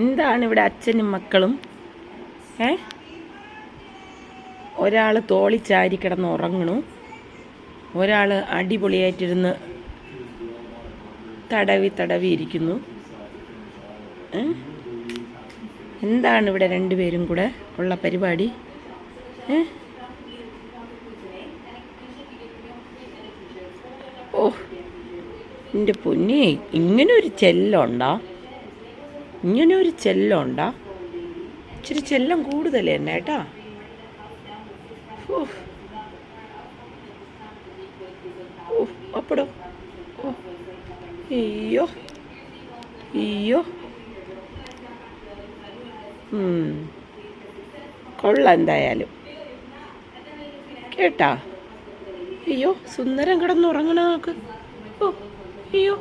എന്താണ് ഇവിടെ അച്ഛനും മക്കളും? ഒരാൾ തോളി ചാരി കിടന്ന് ഉറങ്ങണു, ഒരാൾ അടിപൊളിയായിട്ടിരുന്ന് തടവി ഇരിക്കുന്നു. എന്താണ് ഇവിടെ രണ്ടുപേരും കൂടെ ഉള്ള പരിപാടി? ഓ എൻ്റെ പൊന്നേ, ഇങ്ങനെ ഒരു ചെല്ലുണ്ടോ? ഇച്ചിരി ചെല്ലം കൂടുതൽ തന്നെ കേട്ടാ. അപ്പടോ അയ്യോ കൊള്ളാം എന്തായാലും കേട്ടാ. അയ്യോ സുന്ദരം കിടന്നുറങ്ങണ നോക്ക്. ഓ അയ്യോ.